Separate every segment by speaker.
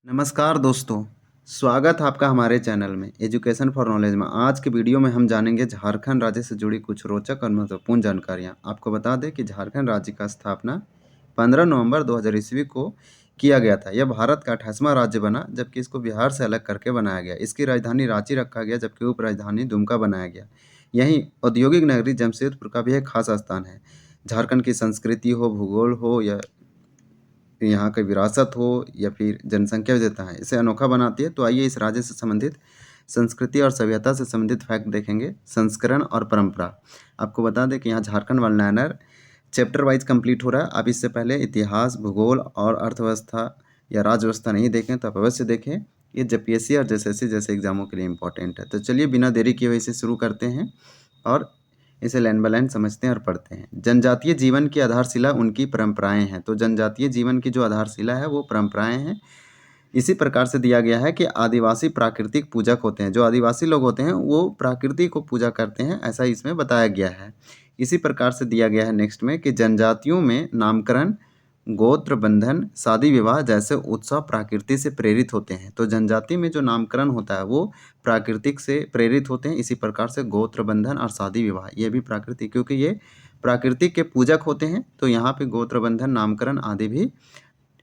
Speaker 1: नमस्कार दोस्तों, स्वागत है आपका हमारे चैनल में एजुकेशन फॉर नॉलेज में। आज के वीडियो में हम जानेंगे झारखंड राज्य से जुड़ी कुछ रोचक और महत्वपूर्ण जानकारियां। आपको बता दें कि झारखंड राज्य का स्थापना 15 नवंबर 2000 ईस्वी को किया गया था। यह भारत का 28वां राज्य बना, जबकि इसको बिहार से अलग करके बनाया गया। इसकी राजधानी रांची रखा गया, जबकि उप राजधानी दुमका बनाया गया। यहीं औद्योगिक नगरी जमशेदपुर का भी एक खास स्थान है। झारखंड की संस्कृति हो, भूगोल हो या यहाँ की विरासत हो या फिर जनसंख्या विविधता है, इसे अनोखा बनाती है। तो आइए इस राज्य से संबंधित संस्कृति और सभ्यता से संबंधित फैक्ट देखेंगे। संस्करण और परंपरा। आपको बता दें कि यहाँ Jharkhand one liner chapter wise complete हो रहा है। आप इससे पहले इतिहास, भूगोल और अर्थव्यवस्था या राज्य व्यवस्था नहीं देखें तो आप अवश्य देखें। ये जेपीएससी और जेएसएससी जैसे एग्जामों के लिए इंपॉर्टेंट है। तो चलिए बिना देरी किए हुए इसे शुरू करते हैं और इसे लाइन बाय लाइन समझते हैं और पढ़ते हैं। जनजातीय जीवन की आधारशिला उनकी परंपराएं हैं। तो जनजातीय जीवन की जो आधारशिला है वो परंपराएं हैं। इसी प्रकार से दिया गया है कि आदिवासी प्राकृतिक पूजक होते हैं। जो आदिवासी लोग होते हैं वो प्रकृति को पूजा करते हैं, ऐसा इसमें बताया गया है। इसी प्रकार से दिया गया है नेक्स्ट में कि जनजातियों में नामकरण, गोत्र बंधन, शादी विवाह जैसे उत्सव प्रकृति से प्रेरित होते हैं। तो जनजाति में जो नामकरण होता है वो प्राकृतिक से प्रेरित होते हैं। इसी प्रकार से गोत्र बंधन और शादी विवाह ये भी प्राकृतिक, क्योंकि ये प्राकृतिक के पूजक होते हैं। तो यहाँ पे गोत्र बंधन, नामकरण आदि भी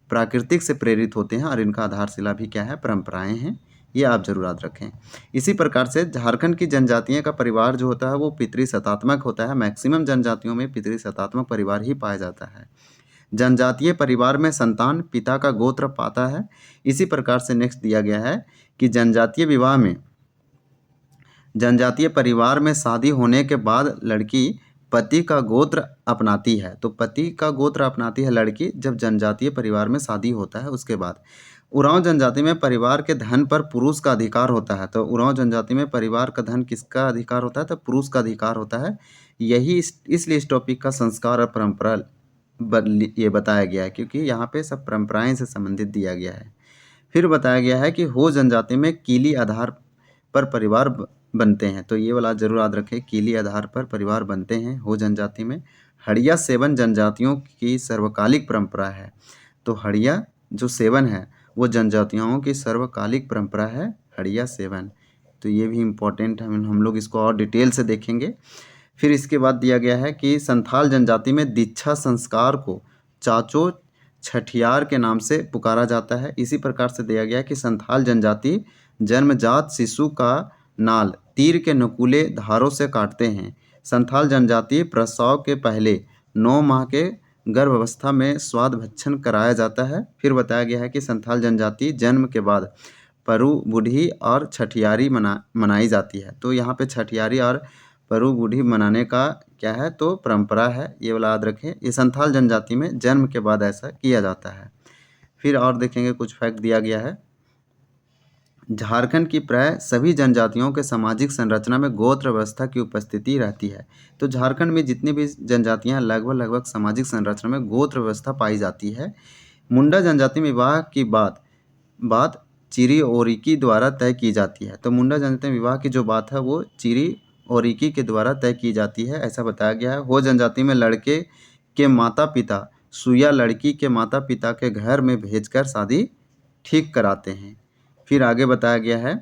Speaker 1: प्राकृतिक से प्रेरित होते हैं और इनका आधारशिला भी क्या है, परंपराएं हैं। ये आप जरूर याद रखें। इसी प्रकार से झारखंड की जनजातियों का परिवार जो होता है वो पितृसत्तात्मक होता है। मैक्सिमम जनजातियों में पितृसत्तात्मक परिवार ही पाया जाता है। जनजातीय परिवार में संतान पिता का गोत्र पाता है। इसी प्रकार से नेक्स्ट दिया गया है कि जनजातीय परिवार में शादी होने के बाद लड़की पति का गोत्र अपनाती है। तो पति का गोत्र अपनाती है लड़की जब जनजातीय परिवार में शादी होता है उसके बाद। उरांव जनजाति में परिवार के धन पर पुरुष का अधिकार होता है। तो उरांव जनजाति में परिवार का धन किसका अधिकार होता है, तो पुरुष का अधिकार होता है। यही इसलिए इस टॉपिक का संस्कार और परंपरा ये बताया गया है, क्योंकि यहाँ पे सब परंपराएं से संबंधित दिया गया है। फिर बताया गया है कि हो जनजाति में कीली आधार पर परिवार बनते हैं। तो ये वाला जरूर याद रखें, कीली आधार पर परिवार बनते हैं हो जनजाति में। हड़िया सेवन जनजातियों की सर्वकालिक परंपरा है। तो हड़िया जो सेवन है वो जनजातियों की सर्वकालिक परंपरा है, हड़िया सेवन। तो ये भी इम्पोर्टेंट है, हम लोग इसको और डिटेल से देखेंगे। फिर इसके बाद दिया गया है कि संथाल जनजाति में दीक्षा संस्कार को चाचो छठियार के नाम से पुकारा जाता है। इसी प्रकार से दिया गया है कि संथाल जनजाति जन्मजात शिशु का नाल तीर के नुकीले धारों से काटते हैं। संथाल जनजाति प्रसव के पहले 9 माह के गर्भावस्था में स्वाद भक्षण कराया जाता है। फिर बताया गया है कि संथाल जनजाति जन्म के बाद परु बूढ़ी और छठियारी मनाई जाती है। तो यहाँ पे छठियारी और परु बूढ़ी मनाने का क्या है, तो परंपरा है। ये वाला याद रखें। ये संथाल जनजाति में जन्म के बाद ऐसा किया जाता है। फिर और देखेंगे, कुछ फैक्ट दिया गया है। झारखंड की प्राय सभी जनजातियों के सामाजिक संरचना में गोत्र व्यवस्था की उपस्थिति रहती है। तो झारखंड में जितनी भी जनजातियां लगभग सामाजिक संरचना में गोत्र व्यवस्था पाई जाती है। मुंडा जनजाति में विवाह की बात चिरी ओरिकी द्वारा तय की जाती है। तो मुंडा जनजाति में विवाह की जो बात है वो चिरी ओरिकी के द्वारा तय की जाती है, ऐसा बताया गया है। हो जनजाति में लड़के के माता पिता सुया लड़की के माता पिता के घर में भेजकर शादी ठीक कराते हैं। फिर आगे बताया गया है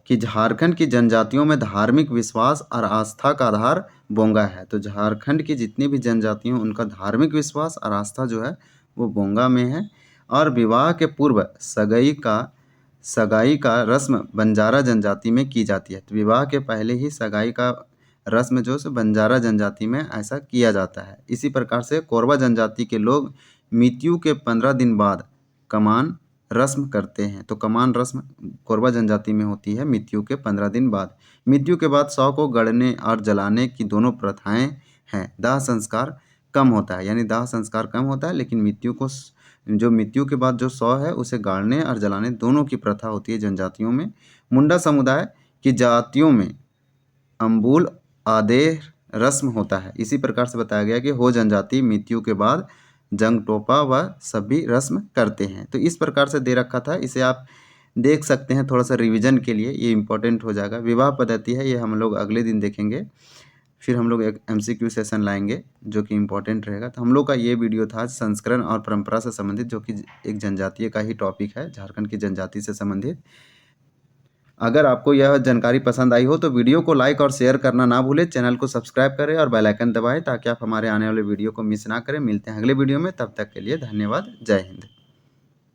Speaker 1: कि झारखंड की जनजातियों में धार्मिक विश्वास और आस्था का आधार बोंगा है। तो झारखंड की जितनी भी जनजातियां उनका धार्मिक विश्वास और आस्था जो है वो बोंगा में है। और विवाह के पूर्व सगाई का रस्म बंजारा जनजाति में की जाती है। तो विवाह के पहले ही सगाई का रस्म जो है बंजारा जनजाति में ऐसा किया जाता है। इसी प्रकार से कोरवा जनजाति के लोग मृत्यु के 15 दिन बाद कमान रस्म करते हैं। तो कमान रस्म कोरवा जनजाति में होती है मृत्यु के 15 दिन बाद। मृत्यु के बाद शव को गड़ने और जलाने की दोनों प्रथाएं हैं। दाह संस्कार कम होता है, यानी दाह संस्कार कम होता है, लेकिन मृत्यु के बाद जो शव है उसे गाड़ने और जलाने दोनों की प्रथा होती है जनजातियों में। मुंडा समुदाय की जातियों में अम्बुल आदेह रस्म होता है। इसी प्रकार से बताया गया कि हो जनजाति मृत्यु के बाद जंग टोपा व सभी रस्म करते हैं। तो इस प्रकार से दे रखा था, इसे आप देख सकते हैं थोड़ा सा रिवीजन के लिए, ये इंपॉर्टेंट हो जाएगा। विवाह पद्धति है, ये हम लोग अगले दिन देखेंगे। फिर हम लोग एक MCQ सेशन लाएंगे जो कि इम्पोर्टेंट रहेगा। तो हम लोग का ये वीडियो था संस्करण और परंपरा से संबंधित, जो कि एक जनजातीय का ही टॉपिक है, झारखंड की जनजाति से संबंधित। अगर आपको यह जानकारी पसंद आई हो तो वीडियो को लाइक और शेयर करना ना भूलें, चैनल को सब्सक्राइब करें और बेल आइकन दबाएं ताकि आप हमारे आने वाले वीडियो को मिस ना करें। मिलते हैं अगले वीडियो में, तब तक के लिए धन्यवाद। जय हिंद।